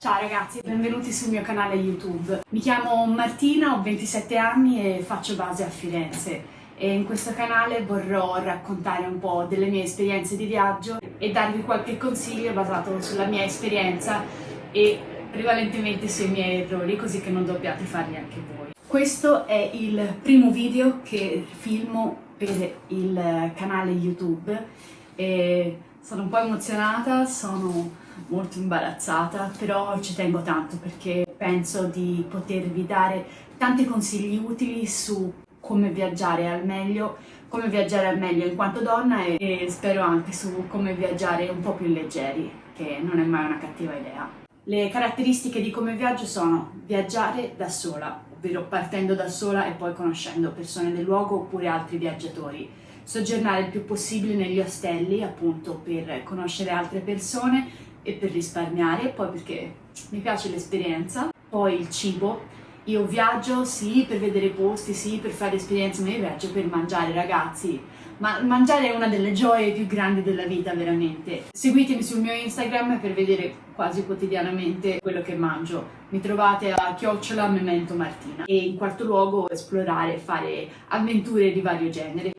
Ciao ragazzi, benvenuti sul mio canale YouTube. Mi chiamo Martina, ho 27 anni e faccio base a Firenze e in questo canale vorrò raccontare un po' delle mie esperienze di viaggio e darvi qualche consiglio basato sulla mia esperienza e prevalentemente sui miei errori, così che non dobbiate farli anche voi. Questo è il primo video che filmo per il canale YouTube e sono un po' emozionata, sono molto imbarazzata, però ci tengo tanto perché penso di potervi dare tanti consigli utili su come viaggiare al meglio in quanto donna e spero anche su come viaggiare un po' più leggeri, che non è mai una cattiva idea. Le caratteristiche di come viaggio sono viaggiare da sola, ovvero partendo da sola e poi conoscendo persone del luogo oppure altri viaggiatori, soggiornare il più possibile negli ostelli appunto per conoscere altre persone e per risparmiare, poi perché mi piace l'esperienza, poi il cibo. Io viaggio sì per vedere posti, sì per fare esperienze, ma io viaggio per mangiare, ragazzi. Ma mangiare è una delle gioie più grandi della vita, veramente. Seguitemi sul mio Instagram per vedere quasi quotidianamente quello che mangio. Mi trovate a @mementomartina. E in quarto luogo esplorare, fare avventure di vario genere.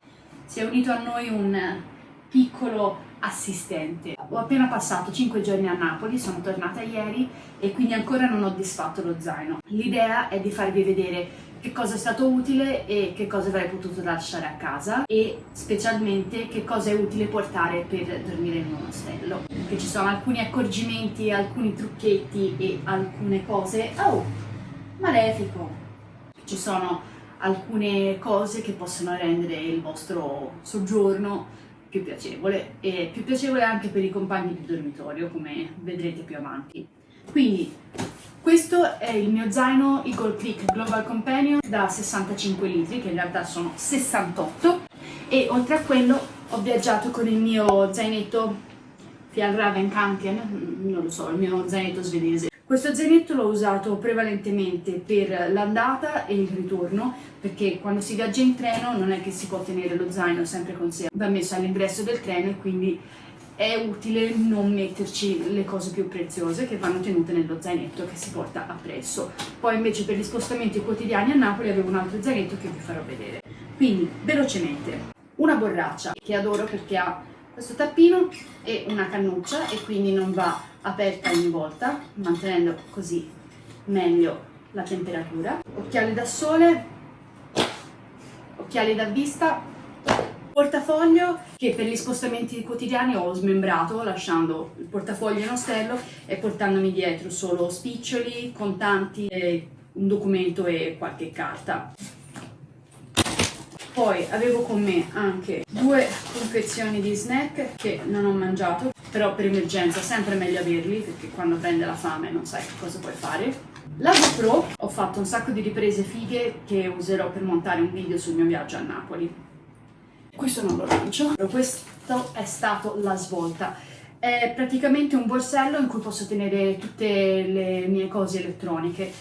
Si è unito a noi un piccolo assistente. Ho appena passato 5 giorni a Napoli, sono tornata ieri e quindi ancora non ho disfatto lo zaino. L'idea è di farvi vedere che cosa è stato utile e che cosa avrei potuto lasciare a casa e specialmente che cosa è utile portare per dormire in un ostello. Perché ci sono alcuni accorgimenti, alcuni trucchetti e alcune cose... Oh! Malefico! Ci sono alcune cose che possono rendere il vostro soggiorno più piacevole e più piacevole anche per i compagni di dormitorio, come vedrete più avanti. Quindi questo è il mio zaino Eagle Click Global Companion da 65 litri, che in realtà sono 68, e oltre a quello ho viaggiato con il mio zainetto Fjällräven Kanken, non lo so, il mio zainetto svedese. Questo zainetto l'ho usato prevalentemente per l'andata e il ritorno, perché quando si viaggia in treno non è che si può tenere lo zaino sempre con sé, va messo all'ingresso del treno e quindi è utile non metterci le cose più preziose che vanno tenute nello zainetto che si porta appresso. Poi invece per gli spostamenti quotidiani a Napoli avevo un altro zainetto che vi farò vedere. Quindi velocemente, una borraccia che adoro perché ha questo tappino e una cannuccia e quindi non va aperta ogni volta, mantenendo così meglio la temperatura. Occhiali da sole, occhiali da vista, portafoglio che per gli spostamenti quotidiani ho smembrato lasciando il portafoglio in ostello e portandomi dietro solo spiccioli, contanti, un documento e qualche carta. Poi avevo con me anche 2 confezioni di snack che non ho mangiato, però per emergenza è sempre meglio averli perché quando prende la fame non sai cosa puoi fare. La GoPro, ho fatto un sacco di riprese fighe che userò per montare un video sul mio viaggio a Napoli. Questo non lo lancio, questo è stato la svolta. È praticamente un borsello in cui posso tenere tutte le mie cose elettroniche.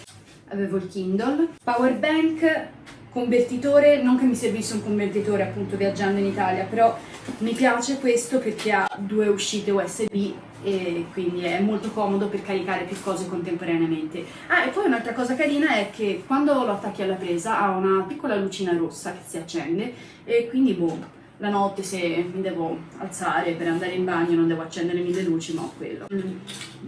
Avevo il Kindle, power bank, convertitore, non che mi servisse un convertitore appunto viaggiando in Italia, però mi piace questo perché ha 2 uscite USB e quindi è molto comodo per caricare più cose contemporaneamente. Ah, e poi un'altra cosa carina è che quando lo attacchi alla presa ha una piccola lucina rossa che si accende e quindi boh, la notte se mi devo alzare per andare in bagno non devo accendere 1000 luci, ma ho quello. Un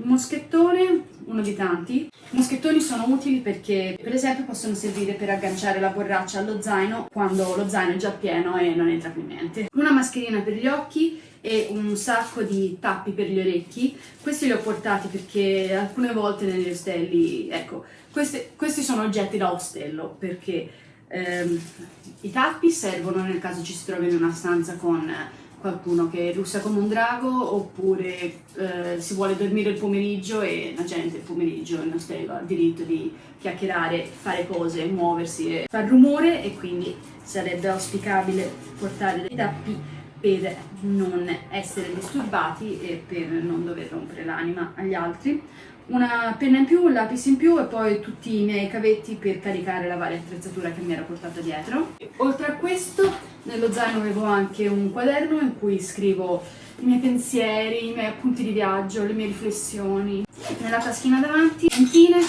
moschettone, uno di tanti. I moschettoni sono utili perché per esempio possono servire per agganciare la borraccia allo zaino quando lo zaino è già pieno e non entra più niente. Una mascherina per gli occhi e un sacco di tappi per gli orecchi. Questi li ho portati perché alcune volte negli ostelli, ecco, questi sono oggetti da ostello perché i tappi servono nel caso ci si trovi in una stanza con qualcuno che russa come un drago oppure si vuole dormire il pomeriggio e la gente il pomeriggio in ostello ha il diritto di chiacchierare, fare cose, muoversi e far rumore e quindi sarebbe auspicabile portare dei tappi per non essere disturbati e per non dover rompere l'anima agli altri. Una penna in più, un lapis in più e poi tutti i miei cavetti per caricare la varia attrezzatura che mi ero portata dietro. E oltre a questo, nello zaino avevo anche un quaderno in cui scrivo i miei pensieri, i miei appunti di viaggio, le mie riflessioni. Nella taschina davanti, mentine, ne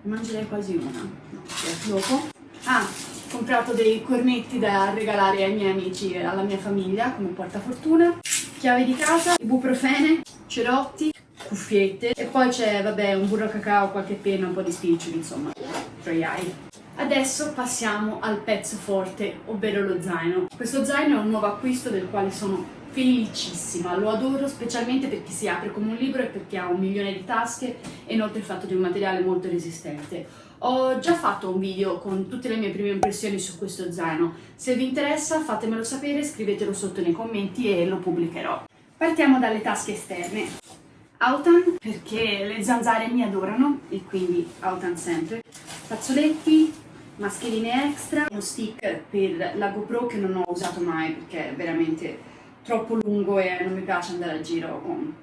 mangerei quasi una, no, dopo. Ah, ho comprato dei cornetti da regalare ai miei amici e alla mia famiglia come portafortuna, chiave di casa, ibuprofene, cerotti, cuffiette e poi c'è, vabbè, un burro cacao, qualche penna, un po' di spiccioli, insomma, gioiai. Adesso passiamo al pezzo forte, ovvero lo zaino. Questo zaino è un nuovo acquisto del quale sono felicissima, lo adoro specialmente perché si apre come un libro e perché ha 1.000.000 di tasche e inoltre è fatto di un materiale molto resistente. Ho già fatto un video con tutte le mie prime impressioni su questo zaino, se vi interessa fatemelo sapere, scrivetelo sotto nei commenti e lo pubblicherò. Partiamo dalle tasche esterne. Autan, perché le zanzare mi adorano e quindi Autan sempre. Fazzoletti, mascherine extra, uno stick per la GoPro che non ho usato mai perché è veramente troppo lungo e non mi piace andare a giro con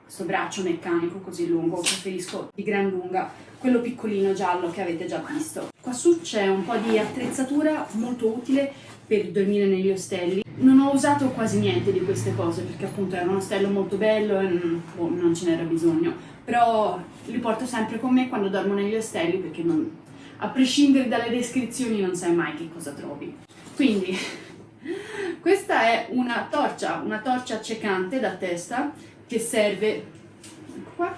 questo braccio meccanico così lungo, preferisco di gran lunga quello piccolino giallo che avete già visto. Qua su c'è un po' di attrezzatura molto utile per dormire negli ostelli. Non ho usato quasi niente di queste cose perché appunto era un ostello molto bello e non ce n'era bisogno, però li porto sempre con me quando dormo negli ostelli perché a prescindere dalle descrizioni non sai mai che cosa trovi. Quindi questa è una torcia accecante da testa che serve, ecco qua.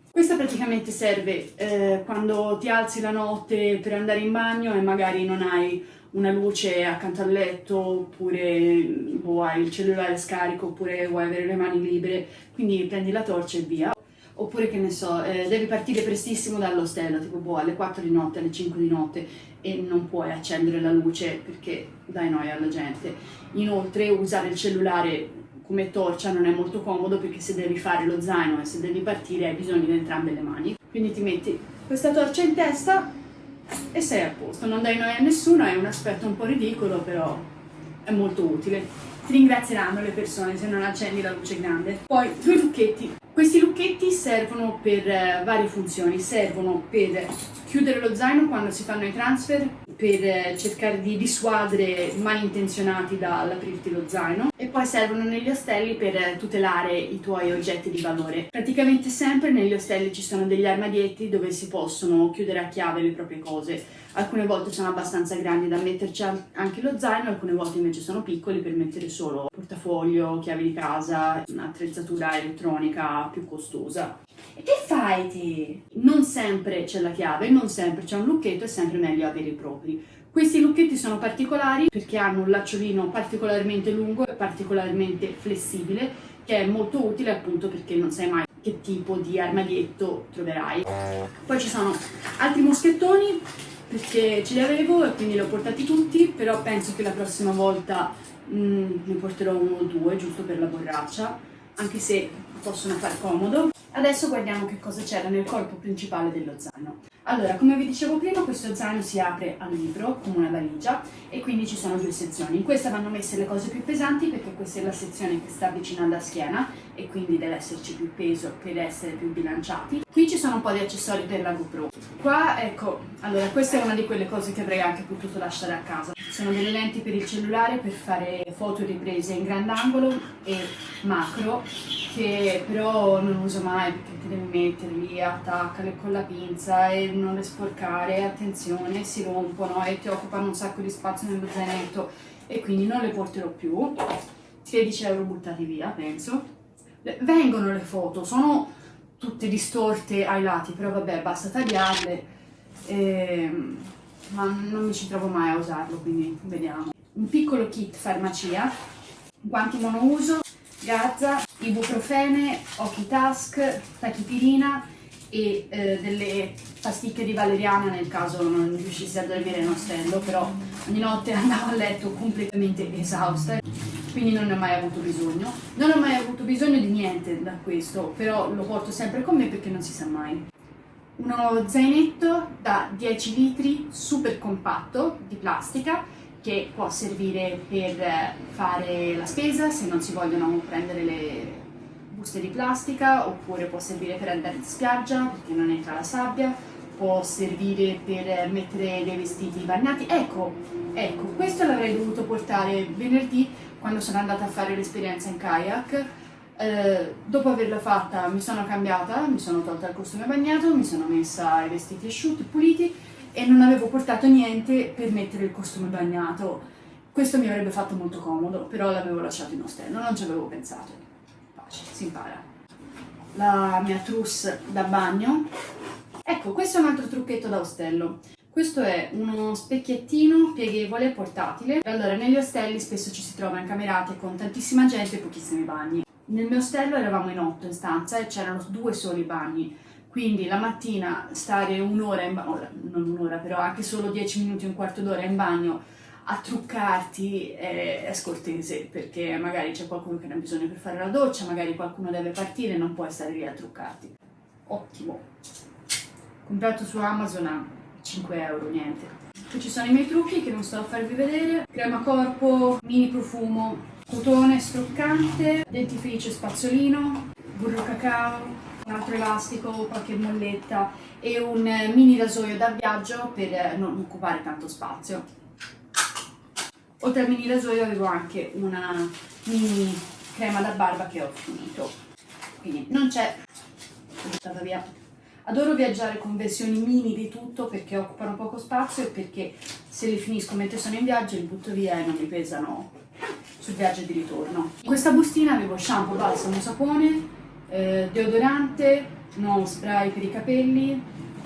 Questa praticamente serve quando ti alzi la notte per andare in bagno e magari non hai una luce accanto al letto oppure hai il cellulare scarico oppure vuoi avere le mani libere, quindi prendi la torcia e via. Oppure che ne so, devi partire prestissimo dall'ostello, tipo alle 4 di notte, alle 5 di notte e non puoi accendere la luce perché dai noia alla gente. Inoltre usare il cellulare come torcia non è molto comodo perché se devi fare lo zaino e se devi partire hai bisogno di entrambe le mani. Quindi ti metti questa torcia in testa e sei a posto, non dai noia a nessuno, è un aspetto un po' ridicolo però è molto utile. Ti ringrazieranno le persone se non accendi la luce grande. Poi 2 lucchetti. Questi lucchetti servono per varie funzioni, servono per chiudere lo zaino quando si fanno i transfer, per cercare di dissuadere malintenzionati dall'aprirti lo zaino e poi servono negli ostelli per tutelare i tuoi oggetti di valore. Praticamente sempre negli ostelli ci sono degli armadietti dove si possono chiudere a chiave le proprie cose. Alcune volte sono abbastanza grandi da metterci anche lo zaino, alcune volte invece sono piccoli per mettere solo portafoglio, chiavi di casa, un'attrezzatura elettronica più costosa. E che fai te? Non sempre c'è la chiave, non sempre c'è un lucchetto, è sempre meglio avere i propri. Questi lucchetti sono particolari perché hanno un lacciolino particolarmente lungo e particolarmente flessibile, che è molto utile appunto perché non sai mai che tipo di armadietto troverai. Poi ci sono altri moschettoni perché ce li avevo e quindi li ho portati tutti, però penso che la prossima volta ne porterò 1 o 2 giusto per la borraccia, anche se possono far comodo. Adesso guardiamo che cosa c'era nel corpo principale dello zaino. Allora, come vi dicevo prima, questo zaino si apre al libro come una valigia e quindi ci sono 2 sezioni. In questa vanno messe le cose più pesanti perché questa è la sezione che sta vicino alla schiena e quindi deve esserci più peso per essere più bilanciati. Qui ci sono un po' di accessori per la GoPro. Qua, ecco, allora questa è una di quelle cose che avrei anche potuto lasciare a casa. Sono delle lenti per il cellulare per fare foto riprese in grandangolo e macro, che però non uso mai perché ti devi mettere lì, attaccale con la pinza e non le sporcare, attenzione, si rompono e ti occupano un sacco di spazio nello zainetto e quindi non le porterò più. 16 euro buttati via, penso. Vengono le foto, sono tutte distorte ai lati, però vabbè, basta tagliarle, ma non mi ci trovo mai a usarlo, quindi vediamo. Un piccolo kit farmacia, guanti monouso, gazza, ibuprofene, occhi task, tachipirina e delle pasticche di valeriana nel caso non riuscissi a dormire in ostello, però ogni notte andavo a letto completamente esausta, quindi non ne ho mai avuto bisogno. Non ho mai avuto bisogno di niente da questo, però lo porto sempre con me perché non si sa mai. Uno zainetto da 10 litri super compatto di plastica che può servire per fare la spesa se non si vogliono prendere le buste di plastica, oppure può servire per andare in spiaggia perché non entra la sabbia, può servire per mettere dei vestiti bagnati. Ecco, questo l'avrei dovuto portare venerdì quando sono andata a fare l'esperienza in kayak, Dopo averla fatta mi sono cambiata, mi sono tolta il costume bagnato, mi sono messa i vestiti asciutti, puliti e non avevo portato niente per mettere il costume bagnato. Questo mi avrebbe fatto molto comodo, però l'avevo lasciato in ostello, non ci avevo pensato. Pace, si impara. La mia trousse da bagno. Ecco, questo è un altro trucchetto da ostello. Questo è uno specchiettino pieghevole portatile. Allora, negli ostelli spesso ci si trova incamerate con tantissima gente e pochissimi bagni. Nel mio ostello eravamo in 8 in stanza e c'erano 2 soli bagni. Quindi la mattina stare un'ora in bagno, non un'ora però, anche solo 10 minuti, un quarto d'ora in bagno a truccarti è scortese, perché magari c'è qualcuno che ne ha bisogno per fare la doccia, magari qualcuno deve partire e non puoi stare lì a truccarti. Ottimo. Comprato su Amazon a 5 euro, niente. Qui ci sono i miei trucchi che non sto a farvi vedere. Crema corpo, mini profumo, cotone struccante, dentifricio spazzolino, burro cacao, un altro elastico, qualche molletta e un mini rasoio da viaggio per non occupare tanto spazio. Oltre al mini rasoio avevo anche una mini crema da barba che ho finito. Quindi non c'è, l'ho buttata via. Adoro viaggiare con versioni mini di tutto perché occupano poco spazio e perché se li finisco mentre sono in viaggio li butto via e non mi pesano sul viaggio di ritorno. In questa bustina avevo shampoo, balsamo, sapone, deodorante, uno spray per i capelli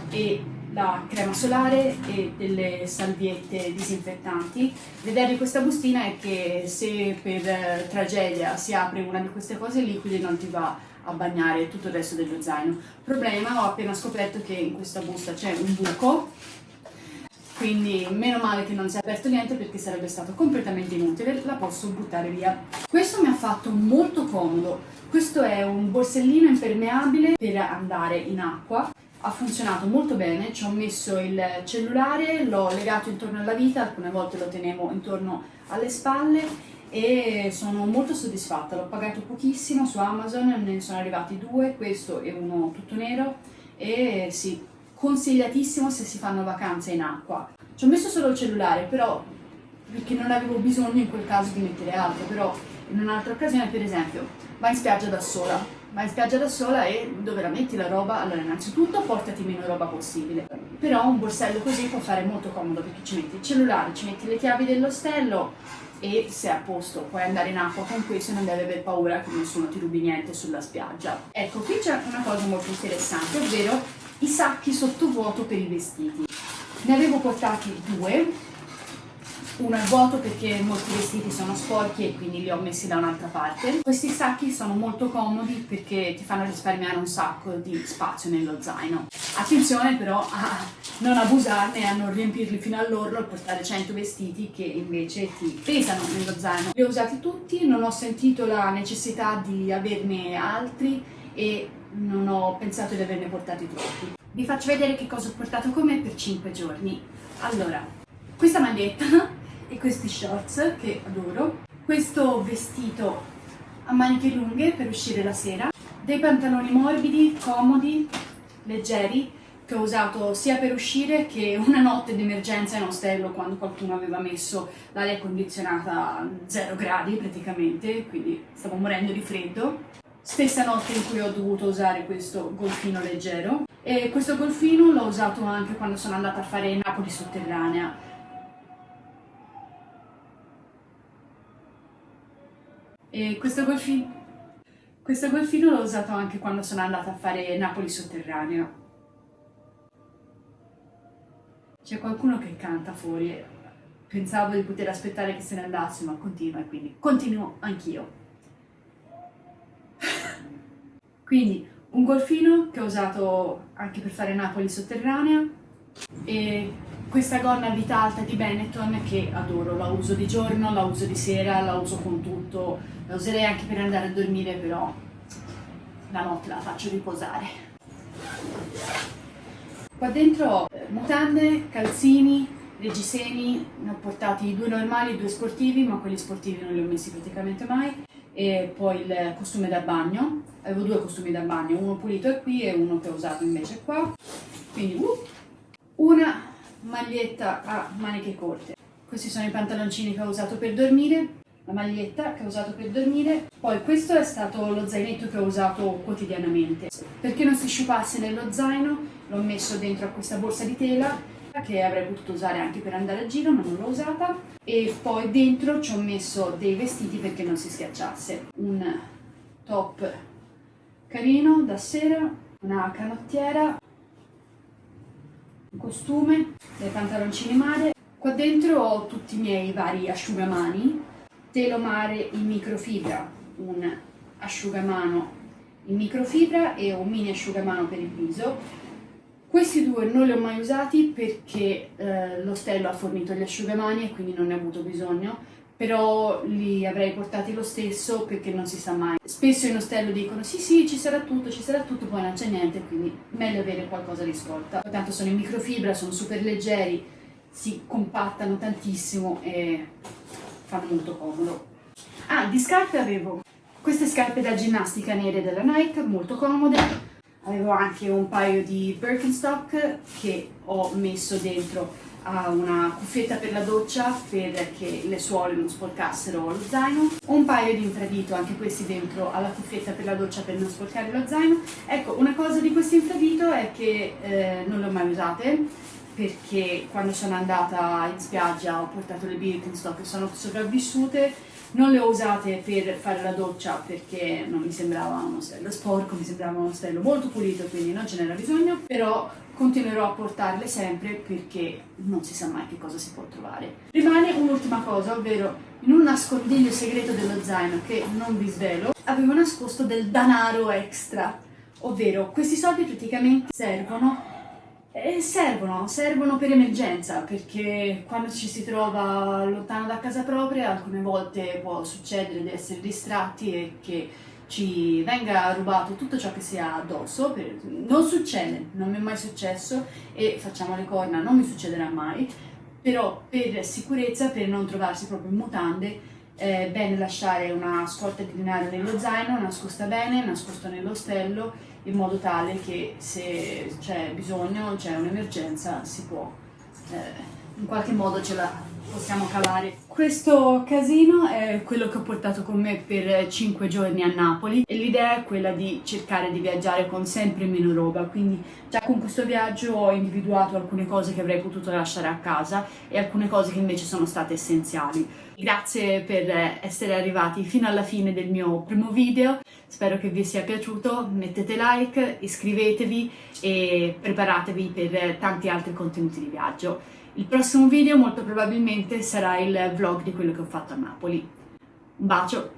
e la crema solare e delle salviette disinfettanti. L'idea di questa bustina è che se per tragedia si apre una di queste cose liquide non ti va a bagnare tutto il resto dello zaino. Problema, ho appena scoperto che in questa busta c'è un buco, quindi meno male che non si è aperto niente perché sarebbe stato completamente inutile, la posso buttare via. Questo mi ha fatto molto comodo. Questo è un borsellino impermeabile per andare in acqua. Ha funzionato molto bene, ci ho messo il cellulare, l'ho legato intorno alla vita, alcune volte lo tenevo intorno alle spalle e sono molto soddisfatta. L'ho pagato pochissimo su Amazon, ne sono arrivati 2, questo e uno tutto nero e sì, consigliatissimo se si fanno vacanze in acqua. Ci ho messo solo il cellulare, però perché non avevo bisogno in quel caso di mettere altro, però in un'altra occasione, per esempio, vai in spiaggia da sola. Vai in spiaggia da sola e dove la metti la roba? Allora, innanzitutto portati meno roba possibile. Però un borsello così può fare molto comodo perché ci metti il cellulare, ci metti le chiavi dell'ostello e sei a posto. Puoi andare in acqua con questo e non devi aver paura che nessuno ti rubi niente sulla spiaggia. Ecco, qui c'è una cosa molto interessante, ovvero i sacchi sottovuoto per i vestiti. Ne avevo portati 2. Uno è vuoto perché molti vestiti sono sporchi e quindi li ho messi da un'altra parte. Questi sacchi sono molto comodi perché ti fanno risparmiare un sacco di spazio nello zaino. Attenzione però a non abusarne e a non riempirli fino all'orlo e portare 100 vestiti che invece ti pesano nello zaino. Li ho usati tutti, non ho sentito la necessità di averne altri e non ho pensato di averne portati troppi. Vi faccio vedere che cosa ho portato con me per 5 giorni. Allora, questa maglietta e questi shorts che adoro, questo vestito a maniche lunghe per uscire la sera, dei pantaloni morbidi, comodi, leggeri che ho usato sia per uscire che una notte d'emergenza in ostello quando qualcuno aveva messo l'aria condizionata a 0 gradi praticamente, quindi stavo morendo di freddo. Stessa notte in cui ho dovuto usare questo golfino leggero e questo golfino l'ho usato anche quando sono andata a fare Napoli sotterranea. E questo golfino l'ho usato anche quando sono andata a fare Napoli sotterranea. C'è qualcuno che canta fuori, pensavo di poter aspettare che se ne andasse, ma continua e quindi continuo anch'io. Quindi un golfino che ho usato anche per fare Napoli sotterranea e questa gonna a vita alta di Benetton che adoro, la uso di giorno, la uso di sera, la uso con tutto, la userei anche per andare a dormire, però la notte la faccio riposare. Qua dentro ho mutande, calzini, reggiseni, ne ho portati 2 normali e 2 sportivi, ma quelli sportivi non li ho messi praticamente mai, e poi il costume da bagno, avevo 2 costumi da bagno, uno pulito è qui e uno che ho usato invece qua, quindi una maglietta a maniche corte. Questi sono i pantaloncini che ho usato per dormire, la maglietta che ho usato per dormire. Poi questo è stato lo zainetto che ho usato quotidianamente. Perché non si sciupasse nello zaino, l'ho messo dentro a questa borsa di tela che avrei potuto usare anche per andare a giro, ma non l'ho usata. E poi dentro ci ho messo dei vestiti perché non si schiacciasse. Un top carino da sera, una canottiera, un costume, dei pantaloncini mare. Qua dentro ho tutti i miei vari asciugamani, Telomare in microfibra, un asciugamano in microfibra e un mini asciugamano per il viso. Questi due non li ho mai usati perché l'ostello ha fornito gli asciugamani e quindi non ne ho avuto bisogno, però li avrei portati lo stesso perché non si sa mai. Spesso in ostello dicono sì ci sarà tutto, poi non c'è niente, quindi meglio avere qualcosa di scorta. Tanto sono in microfibra, sono super leggeri, si compattano tantissimo e fanno molto comodo. Ah, di scarpe avevo queste scarpe da ginnastica nere della Nike, molto comode. Avevo anche un paio di Birkenstock che ho messo dentro a una cuffietta per la doccia perché le suole non sporcassero lo zaino. Un paio di infradito, anche questi dentro alla cuffietta per la doccia per non sporcare lo zaino. Ecco, una cosa di questo infradito è che non le ho mai usate perché quando sono andata in spiaggia ho portato le Birkenstock e sono sopravvissute. Non le ho usate per fare la doccia perché non mi sembrava uno ostello sporco, mi sembrava uno ostello molto pulito, quindi non ce n'era bisogno, però continuerò a portarle sempre perché non si sa mai che cosa si può trovare. Rimane un'ultima cosa, ovvero in un nascondiglio segreto dello zaino che non vi svelo, avevo nascosto del denaro extra, ovvero questi soldi praticamente servono per emergenza, perché quando ci si trova lontano da casa propria alcune volte può succedere di essere distratti e che ci venga rubato tutto ciò che si ha addosso. Non succede, non mi è mai successo e facciamo le corna, non mi succederà mai, però per sicurezza, per non trovarsi proprio in mutande, è bene lasciare una scorta di denaro nello zaino, nascosta bene, nascosto nell'ostello, in modo tale che se c'è bisogno, c'è un'emergenza, si può, in qualche modo ce la possiamo cavare. Questo casino è quello che ho portato con me per 5 giorni a Napoli e l'idea è quella di cercare di viaggiare con sempre meno roba, quindi già con questo viaggio ho individuato alcune cose che avrei potuto lasciare a casa e alcune cose che invece sono state essenziali. Grazie per essere arrivati fino alla fine del mio primo video, spero che vi sia piaciuto, mettete like, iscrivetevi e preparatevi per tanti altri contenuti di viaggio. Il prossimo video molto probabilmente sarà il vlog di quello che ho fatto a Napoli. Un bacio!